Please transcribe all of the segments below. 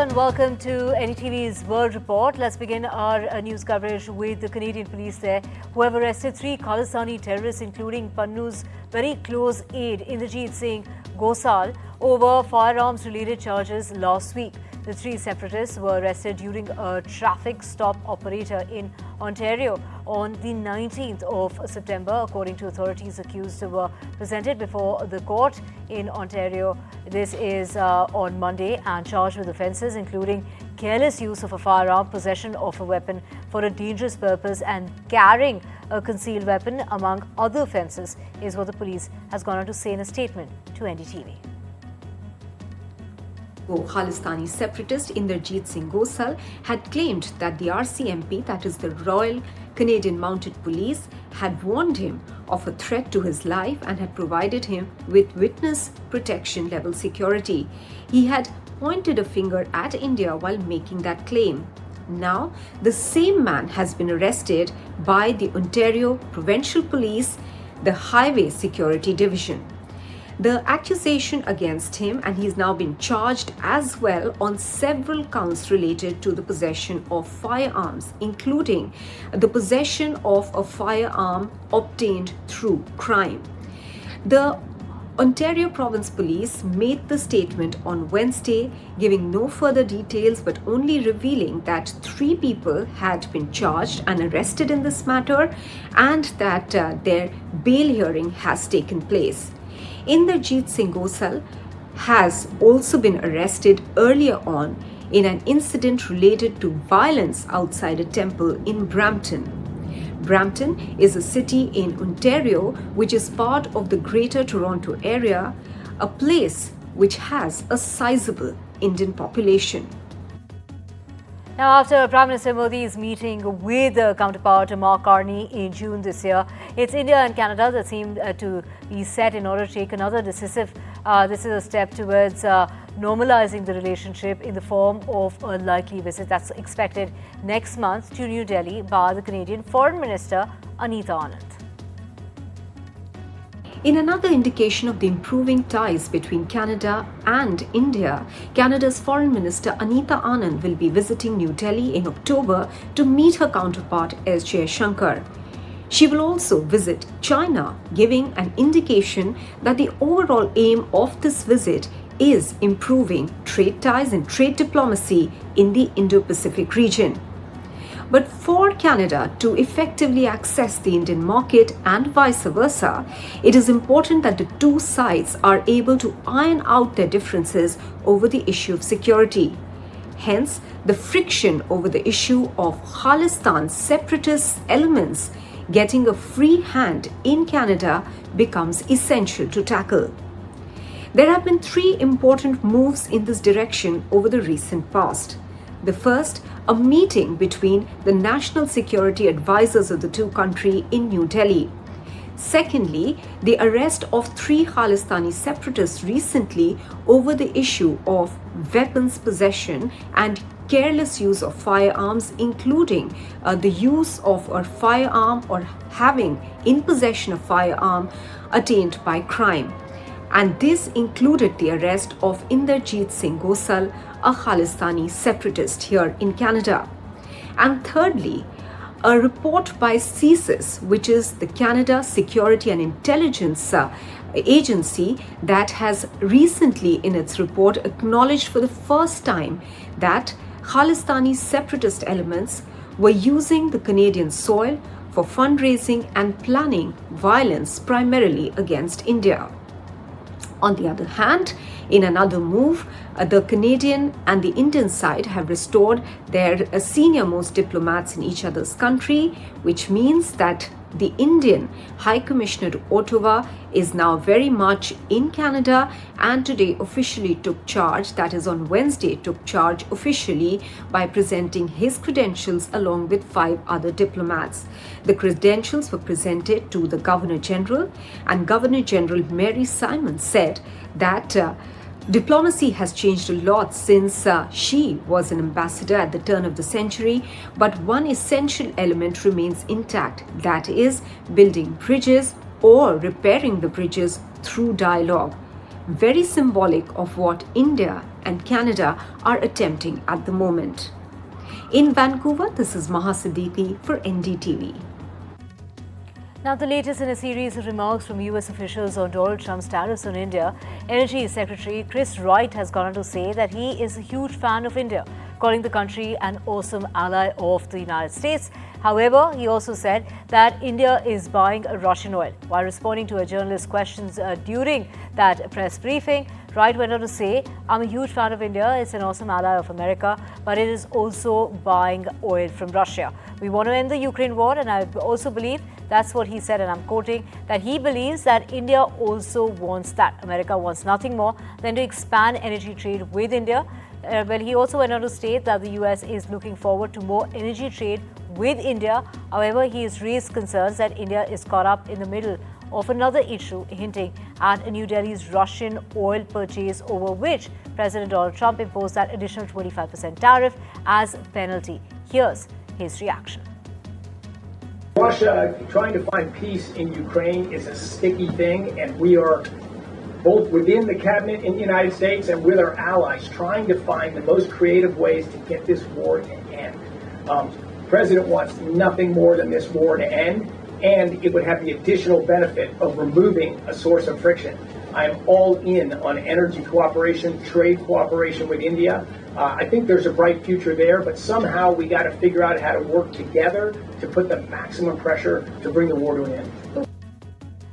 and welcome to NDTV's World Report. Let's begin our news coverage with the Canadian police there, who have arrested 3 Khalistani terrorists, including Pannun's very close aide, Inderjeet Singh Gosal, over firearms-related charges last week. The 3 separatists were arrested during a traffic stop operator in Ontario on the 19th of September. According to authorities, accused were presented before the court in Ontario. This is on Monday and charged with offences including careless use of a firearm, possession of a weapon for a dangerous purpose and carrying a concealed weapon, among other offences, is what the police has gone on to say in a statement to NDTV. Khalistani separatist Inderjeet Singh Gosal had claimed that the RCMP, that is the Royal Canadian Mounted Police, had warned him of a threat to his life and had provided him with witness protection level security. He had pointed a finger at India while making that claim. Now, the same man has been arrested by the Ontario Provincial Police, the Highway Security Division. The accusation against him, and he's now been charged as well on several counts related to the possession of firearms, including the possession of a firearm obtained through crime. The Ontario Province Police made the statement on Wednesday, giving no further details but only revealing that 3 people had been charged and arrested in this matter and that their bail hearing has taken place. Inderjeet Singh Gosal has also been arrested earlier on in an incident related to violence outside a temple in Brampton. Brampton is a city in Ontario which is part of the Greater Toronto Area, a place which has a sizable Indian population. Now, after Prime Minister Modi's meeting with the counterpart Mark Carney in June this year, it's India and Canada that seem to be set in order to take another decisive this is a step towards normalizing the relationship in the form of a likely visit that's expected next month to New Delhi by the Canadian Foreign Minister Anita Anand. In another indication of the improving ties between Canada and India, Canada's Foreign Minister Anita Anand will be visiting New Delhi in October to meet her counterpart S. Jaishankar. She will also visit China, giving an indication that the overall aim of this visit is improving trade ties and trade diplomacy in the Indo-Pacific region. But for Canada to effectively access the Indian market and vice versa, it is important that the 2 sides are able to iron out their differences over the issue of security. Hence, the friction over the issue of Khalistan separatist elements getting a free hand in Canada becomes essential to tackle. There have been 3 important moves in this direction over the recent past. The first, a meeting between the national security advisors of the 2 countries in New Delhi. Secondly, the arrest of 3 Khalistani separatists recently over the issue of weapons possession and careless use of firearms, including the use of a firearm or having in possession a firearm attained by crime. And this included the arrest of Inderjeet Singh Gosal, a Khalistani separatist here in Canada. And thirdly, a report by CSIS, which is the Canada Security and Intelligence Agency, that has recently in its report acknowledged for the first time that Khalistani separatist elements were using the Canadian soil for fundraising and planning violence primarily against India. On the other hand, in another move, the Canadian and the Indian side have restored their senior-most diplomats in each other's country, which means that the Indian High Commissioner to Ottawa is now very much in Canada and today officially took charge, that is on Wednesday, took charge officially by presenting his credentials along with 5 other diplomats. The credentials were presented to the Governor General, and Governor General Mary Simon said that diplomacy has changed a lot since she was an ambassador at the turn of the century, but one essential element remains intact, that is building bridges or repairing the bridges through dialogue. very symbolic of what India and Canada are attempting at the moment. In Vancouver, this is Maha Siddiqui for NDTV. Now, the latest in a series of remarks from US officials on Donald Trump's tariffs on India, Energy Secretary Chris Wright has gone on to say that he is a huge fan of India, calling the country an awesome ally of the United States. However, he also said that India is buying Russian oil. While responding to a journalist's questions during that press briefing, Wright went on to say, "I'm a huge fan of India, it's an awesome ally of America, but it is also buying oil from Russia. We want to end the Ukraine war, and I also believe," that's what he said, and I'm quoting, "that he believes that India also wants that. America wants nothing more than to expand energy trade with India." Well, he also went on to state that the US is looking forward to more energy trade with India. However, he has raised concerns that India is caught up in the middle of another issue, hinting at New Delhi's Russian oil purchase, over which President Donald Trump imposed that additional 25% tariff as penalty. Here's his reaction. Russia trying to find peace in Ukraine is a sticky thing, and we are both within the cabinet in the United States and with our allies trying to find the most creative ways to get this war to end. The President wants nothing more than this war to end, and it would have the additional benefit of removing a source of friction. I am all in on energy cooperation, trade cooperation with India. I think there's a bright future there, but somehow we got to figure out how to work together to put the maximum pressure to bring the war to an end.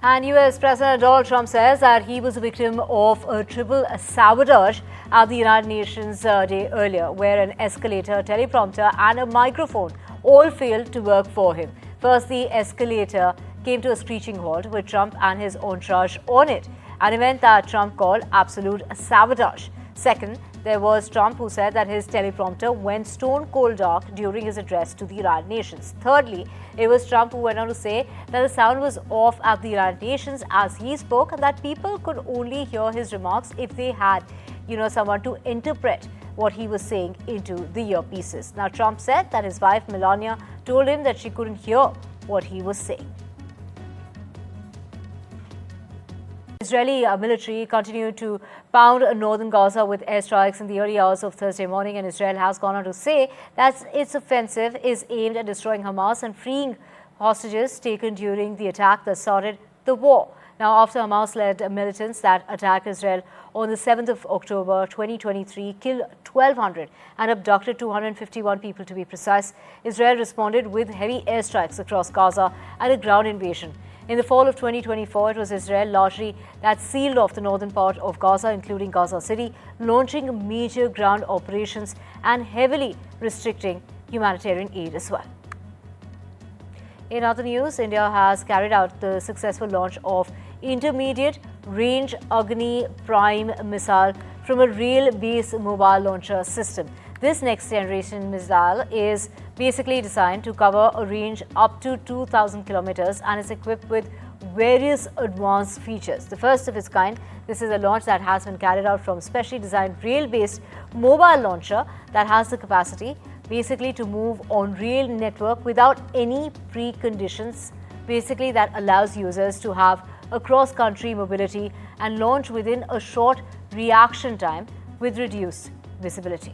And US President Donald Trump says that he was a victim of a triple sabotage at the United Nations day earlier, where an escalator, teleprompter and a microphone all failed to work for him. First, the escalator came to a screeching halt with Trump and his entourage on it, an event that Trump called absolute sabotage. Second, there was Trump, who said that his teleprompter went stone cold dark during his address to the United Nations. Thirdly, it was Trump who went on to say that the sound was off at the United Nations as he spoke, and that people could only hear his remarks if they had, someone to interpret what he was saying into the earpieces. Now, Trump said that his wife Melania told him that she couldn't hear what he was saying. Israeli military continued to pound northern Gaza with airstrikes in the early hours of Thursday morning, and Israel has gone on to say that its offensive is aimed at destroying Hamas and freeing hostages taken during the attack that started the war. Now, after Hamas-led militants that attacked Israel on the 7th of October 2023 killed 1,200 and abducted 251 people to be precise, Israel responded with heavy airstrikes across Gaza and a ground invasion. In the fall of 2024, it was Israel largely that sealed off the northern part of Gaza, including Gaza City, launching major ground operations and heavily restricting humanitarian aid as well. In other news, India has carried out the successful launch of intermediate range Agni Prime missile from a rail-based mobile launcher system. This next generation missile is basically designed to cover a range up to 2,000 kilometers and is equipped with various advanced features. The first of its kind, this is a launch that has been carried out from specially designed rail-based mobile launcher that has the capacity basically to move on rail network without any preconditions, basically that allows users to have a cross-country mobility and launch within a short reaction time with reduced visibility.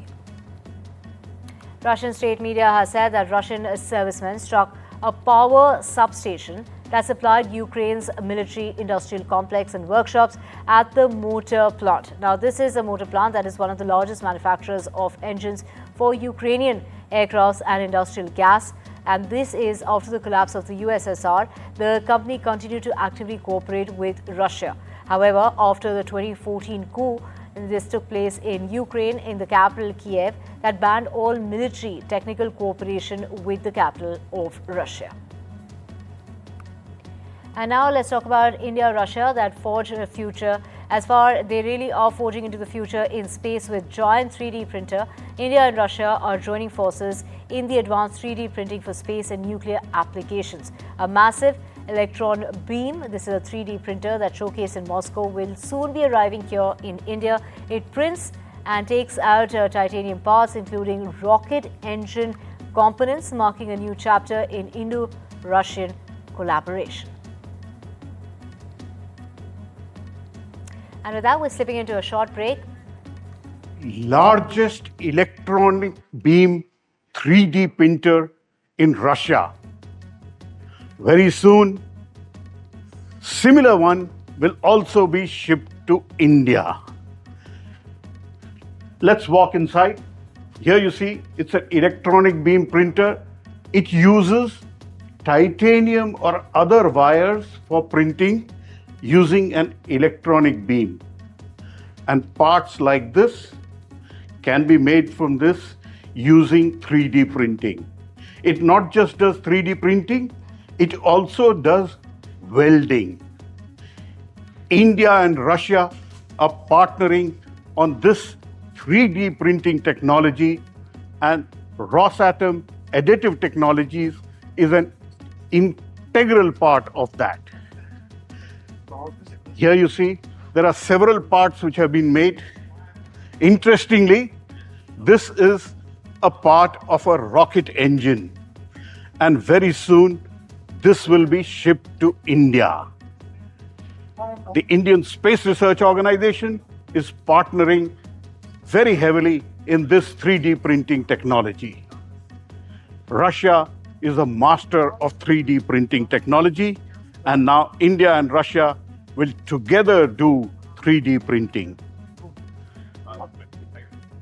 Russian state media has said that Russian servicemen struck a power substation that supplied Ukraine's military-industrial complex and workshops at the motor plant. Now, this is a motor plant that is one of the largest manufacturers of engines for Ukrainian aircrafts and industrial gas. And this is after the collapse of the USSR. The company continued to actively cooperate with Russia. However, after the 2014 coup, this took place in Ukraine, in the capital Kiev, that banned all military technical cooperation with the capital of Russia. And now let's talk about India-Russia that forge a future. As far they really are forging into the future in space with giant 3D printer, India and Russia are joining forces in the advanced 3D printing for space and nuclear applications. A massive electron beam, this is a 3D printer that showcased in Moscow, will soon be arriving here in India. It prints and takes out titanium parts, including rocket engine components, marking a new chapter in Indo-Russian collaboration. And with that, we're slipping into a short break. Largest electronic beam 3D printer in Russia. Very soon, similar one will also be shipped to India. Let's walk inside. Here you see it's an electronic beam printer. It uses titanium or other wires for printing using an electronic beam. And parts like this can be made from this using 3D printing. It not just does 3D printing, it also does welding. India and Russia are partnering on this 3D printing technology, and Rosatom additive technologies is an integral part of that. Here you see there are several parts which have been made. Interestingly, this is a part of a rocket engine, and very soon this will be shipped to India. The Indian Space Research Organization is partnering very heavily in this 3D printing technology. Russia is a master of 3D printing technology, and now India and Russia will together do 3D printing.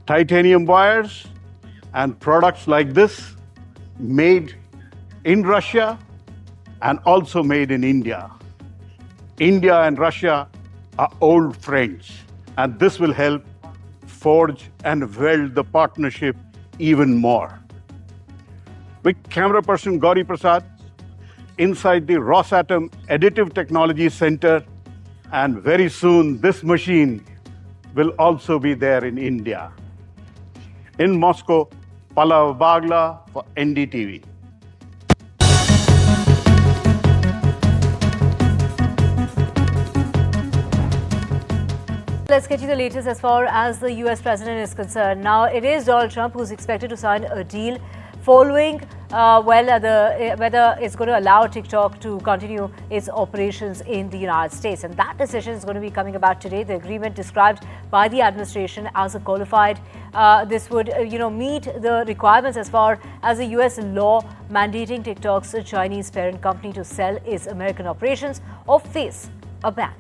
Titanium wires and products like this made in Russia and also made in India. India and Russia are old friends, and this will help forge and weld the partnership even more. With camera person Gauri Prasad inside the Rosatom Additive Technology Center, and very soon this machine will also be there in India. In Moscow, Pallav Bagla for NDTV. Let's get you the latest as far as the US president is concerned. Now, it is Donald Trump who's expected to sign a deal following whether it's going to allow TikTok to continue its operations in the United States. And that decision is going to be coming about today. The agreement described by the administration as a qualified, this would meet the requirements as far as the US law mandating TikTok's Chinese parent company to sell its American operations or face a ban.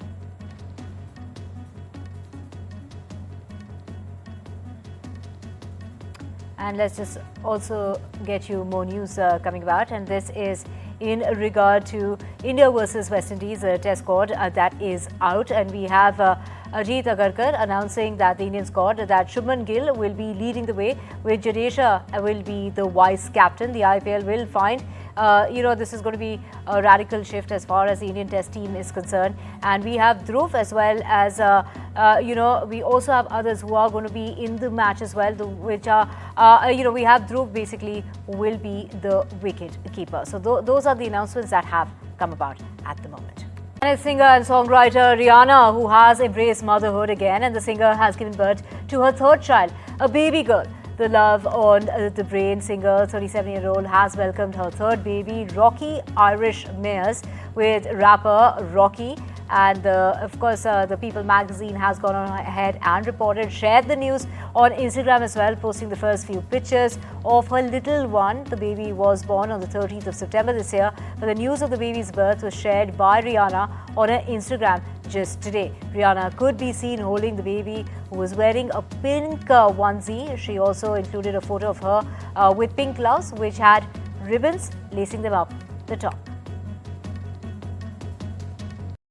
And let's just also get you more news coming about. And this is in regard to India versus West Indies, a test squad that is out. And we have Ajit Agarkar announcing that the Indian squad, that Shubman Gill will be leading the way, with Jadeja will be the vice captain. The IPL will find this is going to be a radical shift as far as the Indian Test team is concerned. And we have Dhruv as well as, we also have others who are going to be in the match as well, which are, we have Dhruv basically who will be the wicket keeper. So those are the announcements that have come about at the moment. And singer and songwriter Rihanna, who has embraced motherhood again, and the singer has given birth to her third child, a baby girl. The love on the brain singer, 37-year-old, has welcomed her third baby, Rocky Irish Mears, with rapper Rocky. And of course, the People magazine has gone on ahead and shared the news on Instagram as well, posting the first few pictures of her little one. The baby was born on the 13th of September this year, but the news of the baby's birth was shared by Rihanna on her Instagram just today. Rihanna could be seen holding the baby, who was wearing a pink onesie. She also included a photo of her with pink gloves, which had ribbons lacing them up the top.